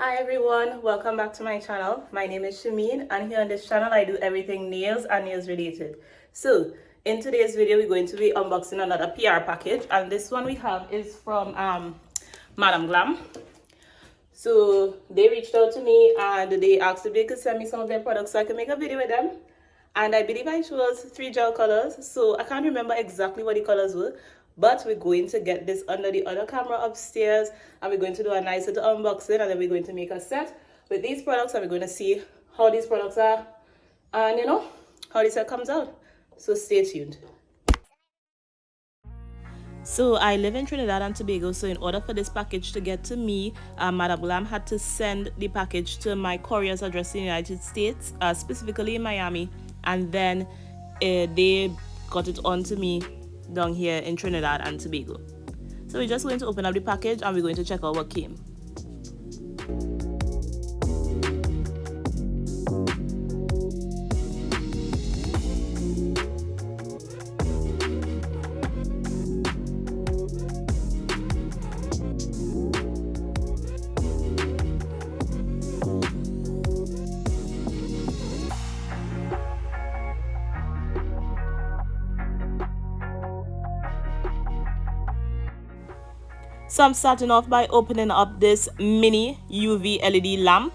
Hi everyone, welcome back to my channel. My name is Shameen and here on this channel I do everything nails and nails related. So in today's video we're going to be unboxing another PR package, and this one we have is from Madam Glam. So they reached out to me and they asked if they could send me some of their products so I can make a video with them. And I believe I chose 3 gel colors, so I can't remember exactly what the colors were, but we're going to get this under the other camera upstairs and we're going to do a nice little unboxing, and then we're going to make a set with these products and we're going to see how these products are and how the set comes out. So stay tuned. So I live in Trinidad and Tobago, so in order for this package to get to me, Madam Glam had to send the package to my courier's address in the United States, specifically in Miami, and then they got it on to me down here in Trinidad and Tobago. So we're just going to open up the package and we're going to check out what came. So I'm starting off by opening up this mini UV LED lamp,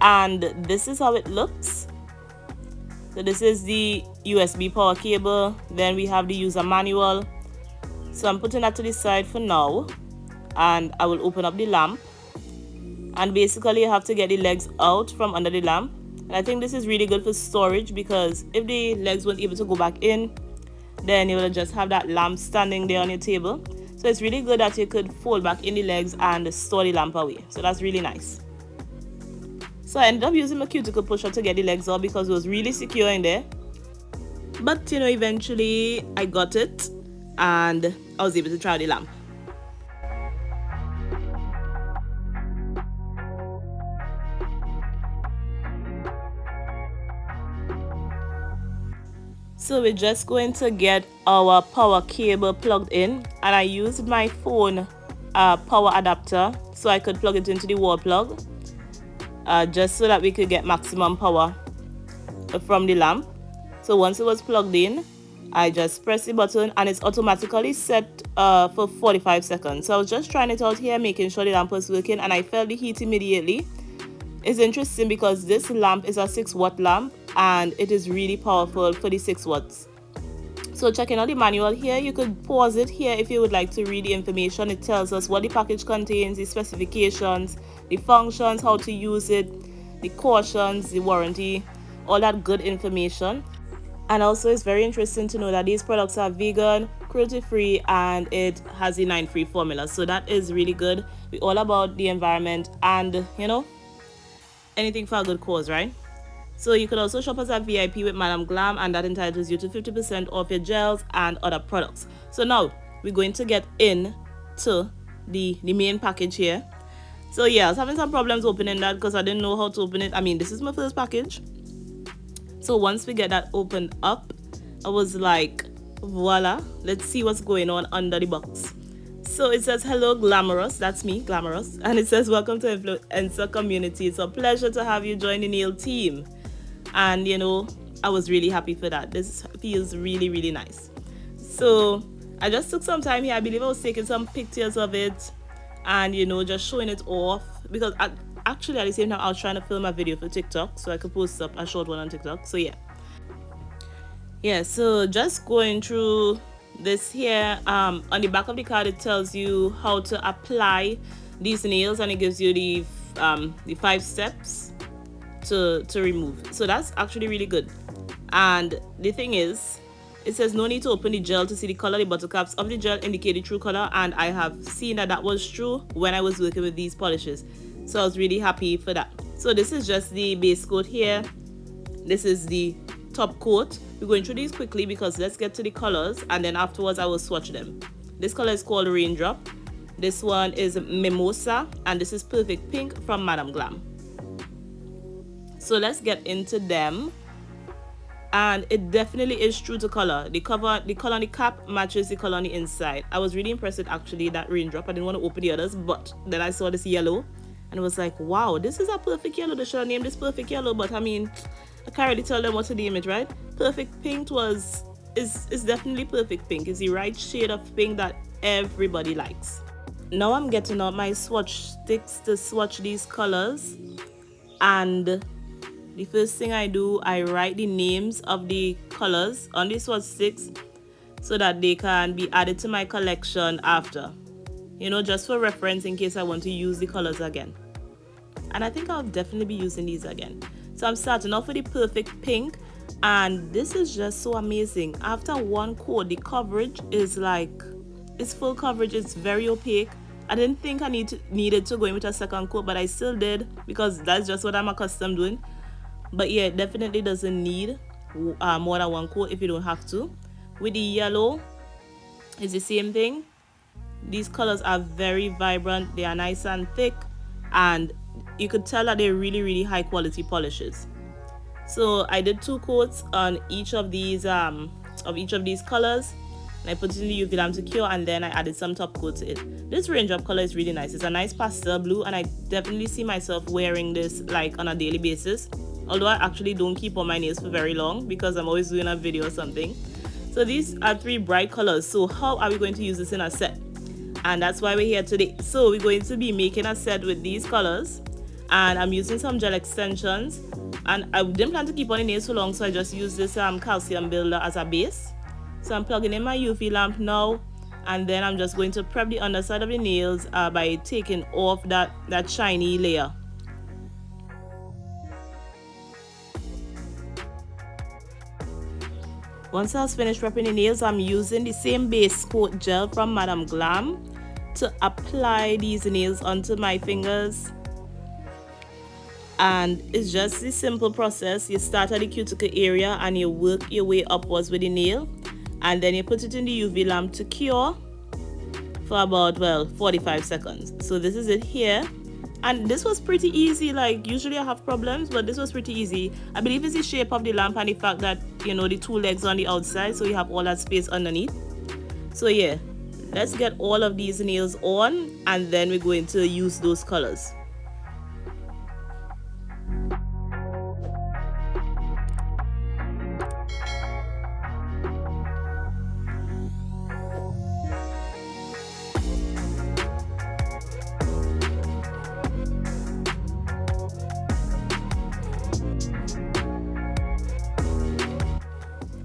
and this is how it looks. So this is the USB power cable, then we have the user manual. So I'm putting that to the side for now and I will open up the lamp, and basically you have to get the legs out from under the lamp. And I think this is really good for storage, because if the legs weren't able to go back in, then you will just have that lamp standing there on your table. So it's really good that you could fold back in the legs and store the lamp away. So that's really nice. So I ended up using my cuticle pusher to get the legs out because it was really secure in there. But eventually I got it and I was able to try the lamp. So we're just going to get our power cable plugged in, and I used my phone power adapter so I could plug it into the wall plug, just so that we could get maximum power from the lamp. So once it was plugged in, I just press the button and it's automatically set for 45 seconds. So I was just trying it out here, making sure the lamp was working, and I felt the heat immediately. It's interesting because this lamp is a 6-watt lamp and it is really powerful for the 6 watts. So checking out the manual here, you could pause it here if you would like to read the information. It tells us what the package contains, the specifications, the functions, how to use it, the cautions, the warranty, all that good information. And also it's very interesting to know that these products are vegan, cruelty free, and it has the 9-free formula. So that is really good. We're all about the environment and anything for a good cause, right? So you could also shop as a VIP with Madam Glam, and that entitles you to 50% off your gels and other products. So now we're going to get into the main package here. So yeah, I was having some problems opening that because I didn't know how to open it. I mean, this is my first package. So once we get that opened up, I was like, voila, let's see what's going on under the box. So it says, hello Glamorous, that's me, Glamorous, and it says, welcome to Influencer Community. It's a pleasure to have you join the nail team. And I was really happy for that. This feels really, really nice. So I just took some time here. I believe I was taking some pictures of it and just showing it off, because actually at the same time I was trying to film a video for TikTok so I could post up a short one on TikTok. So yeah, so just going through this here, on the back of the card it tells you how to apply these nails, and it gives you the 5 steps to remove. So that's actually really good. And the thing is, it says no need to open the gel to see the color. The buttercaps of the gel indicate the true color, and I have seen that was true when I was working with these polishes. So I was really happy for that. So this is just the base coat here. This is the top coat. We're going through these quickly because let's get to the colors, and then afterwards I will swatch them. This color is called Raindrop. This one is Mimosa, and this is Perfect Pink from Madam Glam. So let's get into them. and it definitely is true to color. The color on the cap matches the color on the inside. I was really impressed with actually that Raindrop. I didn't want to open the others, but then I saw this yellow and it was like, wow, this is a perfect yellow. They should have named this perfect yellow, but I mean, I can't really tell them what to name it, right? Perfect pink is definitely perfect pink. It's the right shade of pink that everybody likes. Now I'm getting out my swatch sticks to swatch these colors, and the first thing I do, I write the names of the colors on the swatch sticks so that they can be added to my collection after, you know, just for reference in case I want to use the colors again. And I think I'll definitely be using these again. So I'm starting off with the perfect pink, and this is just so amazing. After one coat, the coverage is like, it's full coverage. It's very opaque. I didn't think I needed to go in with a second coat, but I still did because that's just what I'm accustomed doing. But yeah, it definitely doesn't need more than one coat if you don't have to. With the yellow, it's the same thing. These colors are very vibrant. They are nice and thick, and you could tell that they're really high quality polishes. So I did 2 coats on each of these colors, and I put it in the UV lamp to cure, and then I added some top coat to it. This raindrop color is really nice. It's a nice pastel blue, and I definitely see myself wearing this like on a daily basis, although I actually don't keep on my nails for very long because I'm always doing a video or something. So these are 3 bright colors. So how are we going to use this in a set? And that's why we're here today. So we're going to be making a set with these colors, and I'm using some gel extensions, and I didn't plan to keep on the nails for long, so I just used this calcium builder as a base. So I'm plugging in my UV lamp now, and then I'm just going to prep the underside of the nails by taking off that shiny layer. Once I was finished prepping the nails, I'm using the same base coat gel from Madam Glam to apply these nails onto my fingers. And it's just a simple process. You start at the cuticle area and you work your way upwards with the nail, and then you put it in the UV lamp to cure for about, well, 45 seconds. So this is it here. And this was pretty easy. Like, usually I have problems, but this was pretty easy. I believe it's the shape of the lamp and the fact that, you know, the 2 legs on the outside, so you have all that space underneath. So yeah, let's get all of these nails on, and then we're going to use those colors.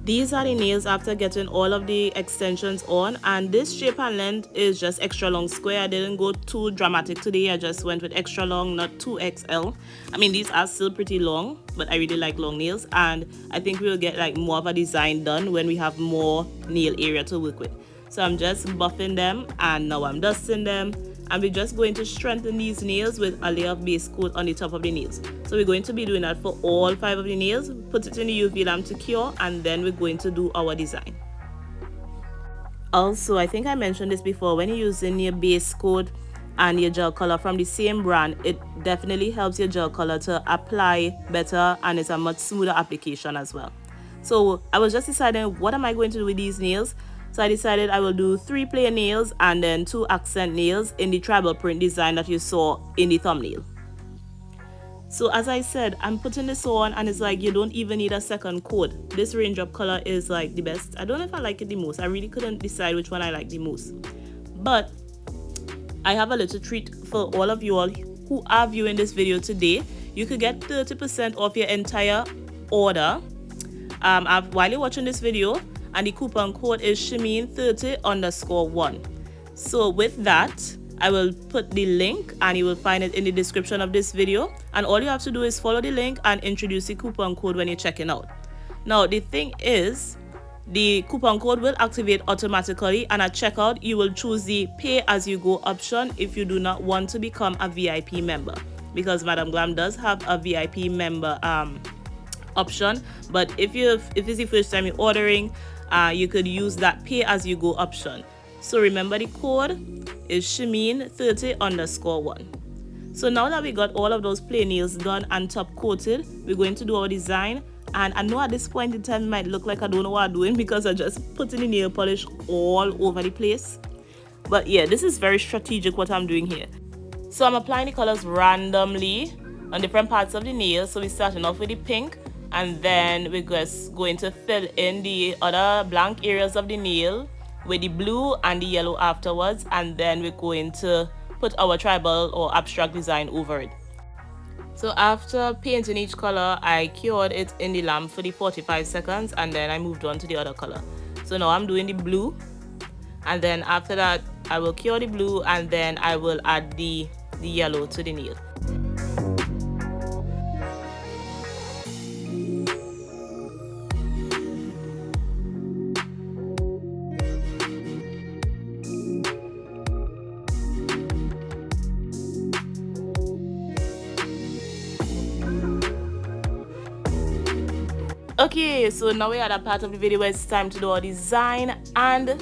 These are the nails after getting all of the extensions on, and this shape and length is just extra long square. I didn't go too dramatic today. I just went with extra long, not 2XL. I mean, these are still pretty long, but I really like long nails, and I think we'll get like more of a design done when we have more nail area to work with. So I'm just buffing them, and now I'm dusting them, and we're just going to strengthen these nails with a layer of base coat on the top of the nails. So we're going to be doing that for all 5 of the nails. Put it in the UV lamp to cure, and then we're going to do our design. Also, I think I mentioned this before, when you're using your base coat and your gel color from the same brand, it definitely helps your gel color to apply better, and it's a much smoother application as well. So I was just deciding, what am I going to do with these nails? So I decided I will do 3 plain nails and then 2 accent nails in the tribal print design that you saw in the thumbnail. So as I said, I'm putting this on, and it's like you don't even need a second coat. This raindrop color is like the best. I don't know if I like it the most. I really couldn't decide which one I like the most. But I have a little treat for all of you all who are viewing this video today. You could get 30% off your entire order while you're watching this video. And the coupon code is Shimeen30_1. So with that, I will put the link, and you will find it in the description of this video. And all you have to do is follow the link and introduce the coupon code when you're checking out. Now, the thing is, the coupon code will activate automatically, and at checkout, you will choose the pay as you go option if you do not want to become a VIP member, because Madam Glam does have a VIP member option. But if it's the first time you're ordering, you could use that pay as you go option. So remember, the code is Shimeen30_1. So now that we got all of those plain nails done and top coated, we're going to do our design. And I know at this point in time it might look like I don't know what I'm doing because I just put in the nail polish all over the place. But yeah, this is very strategic what I'm doing here. So I'm applying the colors randomly on different parts of the nail. So we're starting off with the pink, and then we're just going to fill in the other blank areas of the nail with the blue and the yellow afterwards, and then we're going to put our tribal or abstract design over it. So after painting each color, I cured it in the lamp for the 45 seconds, and then I moved on to the other color. So now I'm doing the blue, and then after that I will cure the blue, and then I will add the yellow to the nail. Okay, so now we're at a part of the video where it's time to do our design, and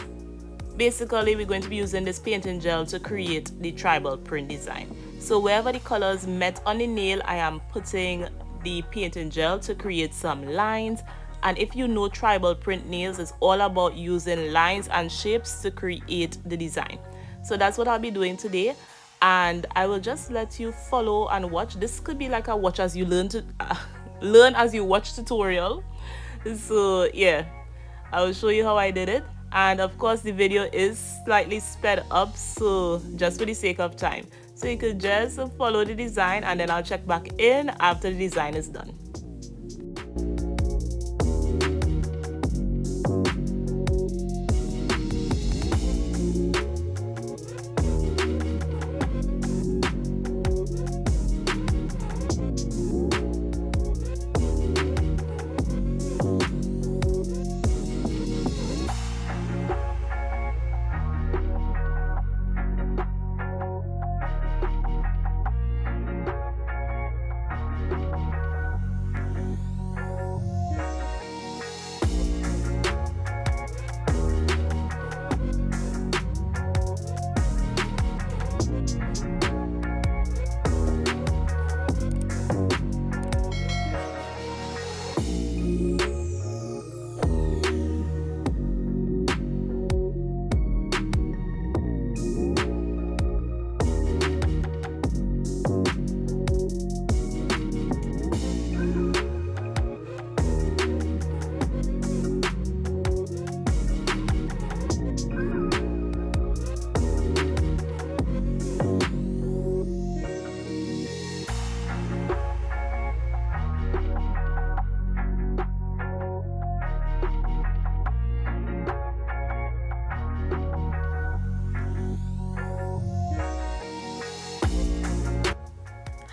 basically we're going to be using this painting gel to create the tribal print design. So wherever the colors met on the nail, I am putting the painting gel to create some lines. And if you know, tribal print nails is all about using lines and shapes to create the design. So that's what I'll be doing today, and I will just let you follow and watch. This could be like a watch as you learn to learn as you watch tutorial. So yeah, I will show you how I did it, and of course the video is slightly sped up, so just for the sake of time, so you could just follow the design, and then I'll check back in after the design is done.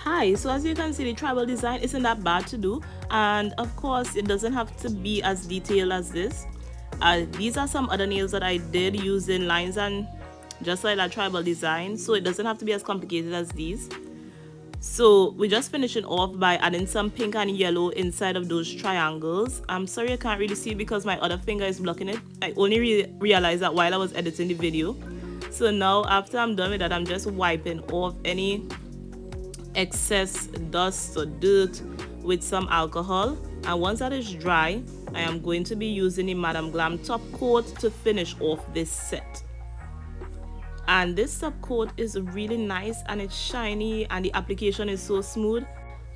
Hi, so as you can see, the tribal design isn't that bad to do, and of course it doesn't have to be as detailed as this. These are some other nails that I did using lines and just like that tribal design, so it doesn't have to be as complicated as these. So we're just finishing off by adding some pink and yellow inside of those triangles. I'm sorry I can't really see because my other finger is blocking it. I only realized that while I was editing the video. So now after I'm done with that, I'm just wiping off any excess dust or dirt with some alcohol, and once that is dry, I am going to be using the Madam Glam top coat to finish off this set. And this top coat is really nice and it's shiny and the application is so smooth.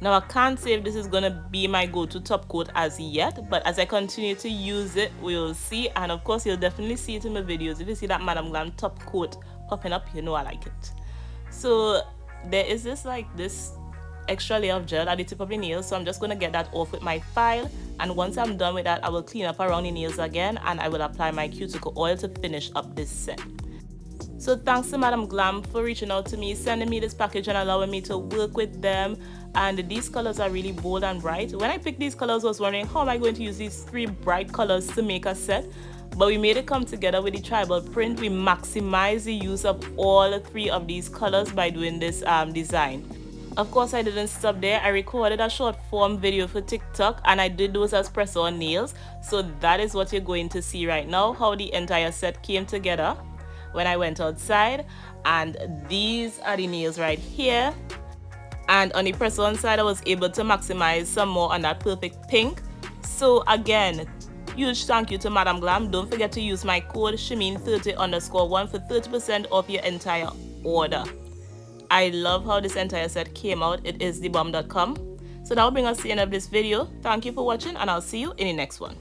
Now I can't say if this is gonna be my go-to top coat as yet, but as I continue to use it, we'll see. And of course you'll definitely see it in my videos. If you see that Madam Glam top coat popping up, you know I like it. So there is this extra layer of gel at the tip of the nail, so I'm just going to get that off with my file, and once I'm done with that, I will clean up around the nails again and I will apply my cuticle oil to finish up this set. So thanks to Madam Glam for reaching out to me, sending me this package and allowing me to work with them. And these colors are really bold and bright. When I picked these colors, I was wondering how am I going to use these three bright colors to make a set, but we made it come together with the tribal print. We maximize the use of all three of these colors by doing this design. Of course, I didn't stop there. I recorded a short form video for TikTok and I did those as press-on nails. So that is what you're going to see right now, how the entire set came together when I went outside. And these are the nails right here. And on the press-on side, I was able to maximize some more on that perfect pink. So again, huge thank you to Madam Glam. Don't forget to use my code SHIMEEN30_1 for 30% off your entire order. I love how this entire set came out. It is thebomb.com. So that will bring us to the end of this video. Thank you for watching, and I'll see you in the next one.